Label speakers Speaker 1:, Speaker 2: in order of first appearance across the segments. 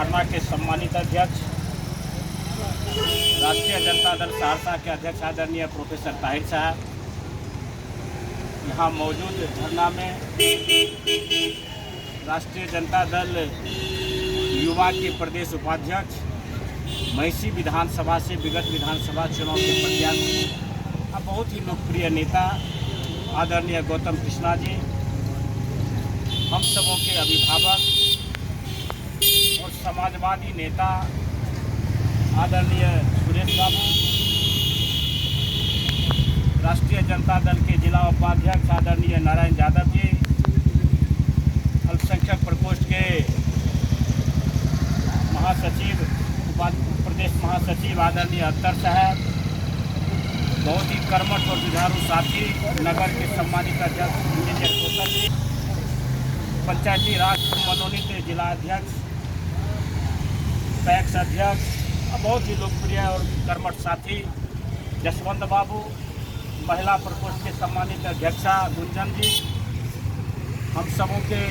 Speaker 1: धरना के सम्मानित अध्यक्ष, राष्ट्रीय जनता दल सहरसा के अध्यक्ष आदरणीय प्रोफेसर ताहिर साहब, यहाँ मौजूद धरना में राष्ट्रीय जनता दल युवा के प्रदेश उपाध्यक्ष, महिषी विधानसभा से विगत विधानसभा चुनाव के प्रत्याशी, बहुत ही लोकप्रिय नेता आदरणीय गौतम कृष्णा जी, हम सबों के अभिभावक और समाजवादी नेता आदरणीय सुरेश बाबू, राष्ट्रीय जनता दल के जिला उपाध्यक्ष आदरणीय नारायण यादव जी, अल्पसंख्यक प्रकोष्ठ के महासचिव प्रदेश महासचिव आदरणीय अख्तर साहब, बहुत ही कर्मठ और जुझारू साथी नगर के सम्मानित अध्यक्ष इंजीनियर कौशल जी, पंचायती राज मनोनीत जिला अध्यक्ष, पैक्स अध्यक्ष, बहुत ही लोकप्रिय और कर्मठ साथी जसवंत बाबू, महिला प्रकोष्ठ के सम्मानित अध्यक्षा गुंजन जी, हम सबों के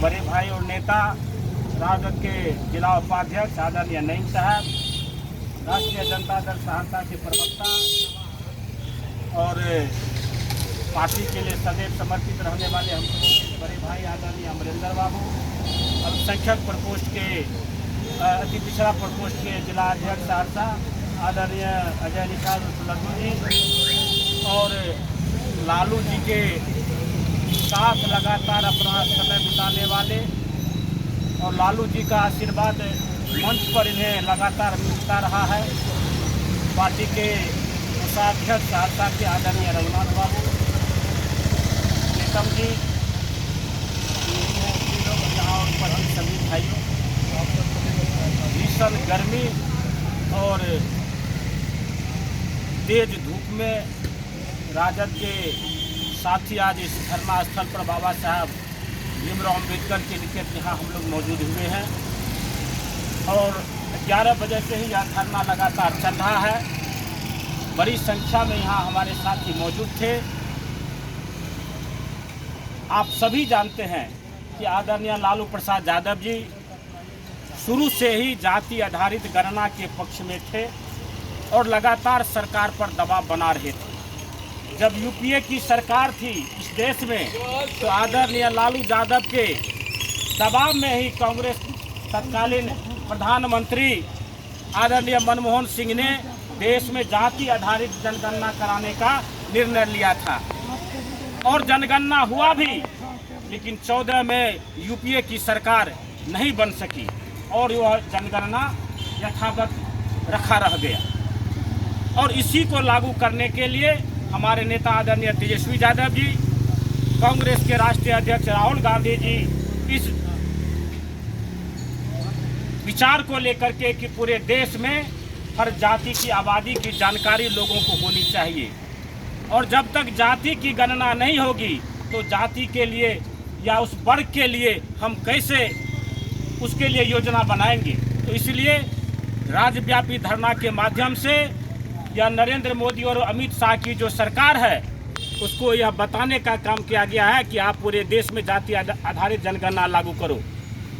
Speaker 1: बड़े भाई और नेता राजद के जिला उपाध्यक्ष आदरणीय नईम साहब, राष्ट्रीय जनता दल सहरसा के प्रवक्ता और पार्टी के लिए सदैव समर्पित रहने वाले हम सबों के बड़े भाई आदरणीय अमरेंद्र बाबू, अल्पसंख्यक प्रकोष्ठ के अति पिछड़ा प्रकोष्ठ के जिला अध्यक्ष सहरसा आदरणीय अजय निषाद लड्डू जी, और लालू जी के साथ लगातार अपना समय बिताने वाले और लालू जी का आशीर्वाद मंच पर इन्हें लगातार मिलता रहा है, पार्टी के कोषाध्यक्ष सहरसा के आदरणीय रघुनाथ बाबू, नेतम जी, यहाँ उपस्थित सभी भाइयों, भीषण गर्मी और तेज धूप में राजद के साथी आज इस धरना स्थल पर बाबा साहब भीमराव अम्बेडकर के निकट यहाँ हम लोग मौजूद हुए हैं और 11 बजे से ही यह धरना लगातार चल रहा है। बड़ी संख्या में यहाँ हमारे साथी मौजूद थे। आप सभी जानते हैं कि आदरणीय लालू प्रसाद यादव जी शुरू से ही जाति आधारित गणना के पक्ष में थे और लगातार सरकार पर दबाव बना रहे थे। जब यूपीए की सरकार थी इस देश में तो आदरणीय लालू यादव के दबाव में ही कांग्रेस तत्कालीन प्रधानमंत्री आदरणीय मनमोहन सिंह ने देश में जाति आधारित जनगणना कराने का निर्णय लिया था और जनगणना हुआ भी, लेकिन 14 में यूपीए की सरकार नहीं बन सकी और वह जनगणना यथावत रखा रह गया। और इसी को लागू करने के लिए हमारे नेता आदरणीय तेजस्वी यादव जी, कांग्रेस के राष्ट्रीय अध्यक्ष राहुल गांधी जी इस विचार को लेकर के कि पूरे देश में हर जाति की आबादी की जानकारी लोगों को होनी चाहिए और जब तक जाति की गणना नहीं होगी तो जाति के लिए या उस वर्ग के लिए हम कैसे उसके लिए योजना बनाएंगे। तो इसलिए राज्यव्यापी धरना के माध्यम से यह नरेंद्र मोदी और अमित शाह की जो सरकार है उसको यह बताने का काम किया गया है कि आप पूरे देश में जाति आधारित जनगणना लागू करो।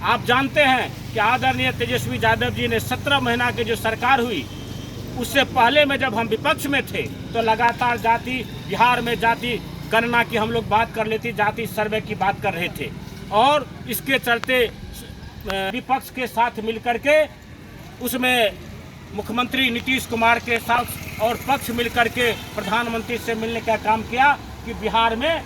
Speaker 1: आप जानते हैं कि आदरणीय तेजस्वी यादव जी ने 17 महीना की जो सरकार हुई उससे पहले में जब हम विपक्ष में थे तो लगातार जाति बिहार में जाति गणना की हम लोग बात कर लेते, जाति सर्वे की बात कर रहे थे और इसके चलते विपक्ष के साथ मिलकर के उसमें मुख्यमंत्री नीतीश कुमार के साथ और पक्ष मिलकर के प्रधानमंत्री से मिलने का काम किया कि बिहार में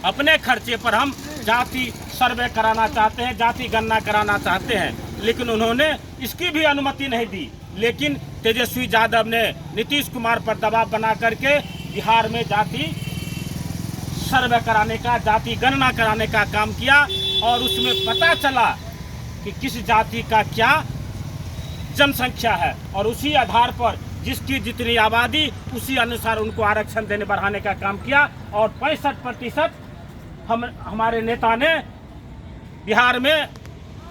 Speaker 1: अपने खर्चे पर हम जाति सर्वे कराना चाहते हैं, जाति गणना कराना चाहते हैं, लेकिन उन्होंने इसकी भी अनुमति नहीं दी। लेकिन तेजस्वी यादव ने नीतीश कुमार पर दबाव बना करके बिहार में जाति सर्वे कराने का, जाति गणना कराने का काम किया और उसमें पता चला कि किस जाति का क्या जनसंख्या है और उसी आधार पर जिसकी जितनी आबादी उसी अनुसार उनको आरक्षण देने बढ़ाने का काम किया और 65% हमारे नेता ने बिहार में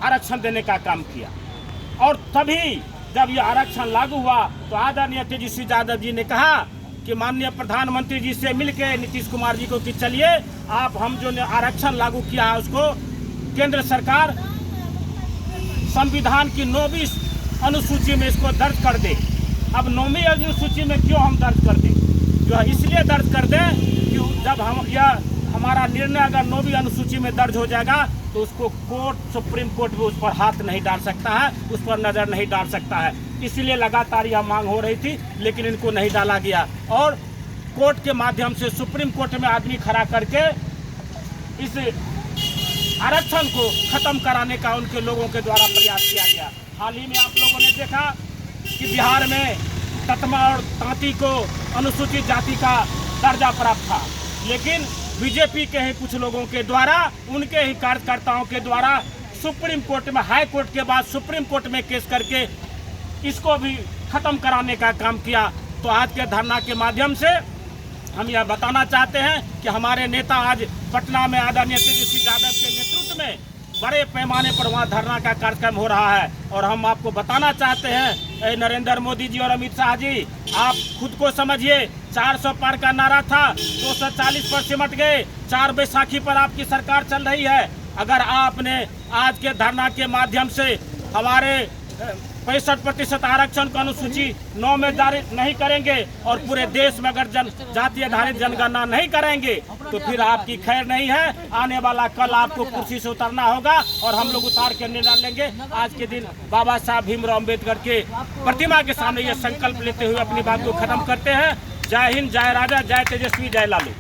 Speaker 1: आरक्षण देने का काम किया। और तभी जब यह आरक्षण लागू हुआ तो आदरणीय तेजस्वी यादव जी ने कहा कि माननीय प्रधानमंत्री जी से मिलकर नीतीश कुमार जी को कि चलिए आप हम जो आरक्षण लागू किया है उसको केंद्र सरकार संविधान की 9वीं अनुसूची में इसको दर्ज कर दे। अब 9वीं अनुसूची में क्यों हम दर्ज कर दें? जो है इसलिए दर्ज कर दें कि जब हम यह हमारा निर्णय अगर 9वीं अनुसूची में दर्ज हो जाएगा तो उसको कोर्ट, सुप्रीम कोर्ट भी उस पर हाथ नहीं डाल सकता है, उस पर नज़र नहीं डाल सकता है। इसलिए लगातार यह मांग हो रही थी, लेकिन इनको नहीं डाला गया और कोर्ट के माध्यम से सुप्रीम कोर्ट में आदमी खड़ा करके इस आरक्षण को खत्म कराने का उनके लोगों के द्वारा प्रयास किया गया। हाल ही में आप लोगों ने देखा कि बिहार में ततमा और तांती को अनुसूचित जाति का दर्जा प्राप्त था, लेकिन बीजेपी के ही कुछ लोगों के द्वारा, उनके ही कार्यकर्ताओं के द्वारा सुप्रीम कोर्ट में, हाई कोर्ट के बाद सुप्रीम कोर्ट में केस करके इसको भी खत्म कराने का काम किया। तो आज के धरना के माध्यम से हम यह बताना चाहते हैं कि हमारे नेता आज पटना में आदरणीय तेजस्वी यादव के नेतृत्व में बड़े पैमाने पर वहाँ धरना का कार्यक्रम हो रहा है। और हम आपको बताना चाहते हैं, नरेंद्र मोदी जी और अमित शाह जी, आप खुद को समझिए। 400 पार का नारा था, 240 पर सिमट गए। 4 बैसाखी पर आपकी सरकार चल रही है। अगर आपने आज के धरना के माध्यम से हमारे 65% आरक्षण का अनुसूची 9 में जारी नहीं करेंगे और पूरे देश में अगर जाति आधारित जनगणना नहीं करेंगे तो फिर आपकी खैर नहीं है। आने वाला कल आपको कुर्सी से उतरना होगा और हम लोग उतार के निर्णय लेंगे। आज के दिन बाबा साहब भीमराव अम्बेडकर के प्रतिमा के सामने ये संकल्प लेते हुए अपनी बात को खत्म करते हैं। जय हिंद, जय राजा, जय तेजस्वी, जय लालू।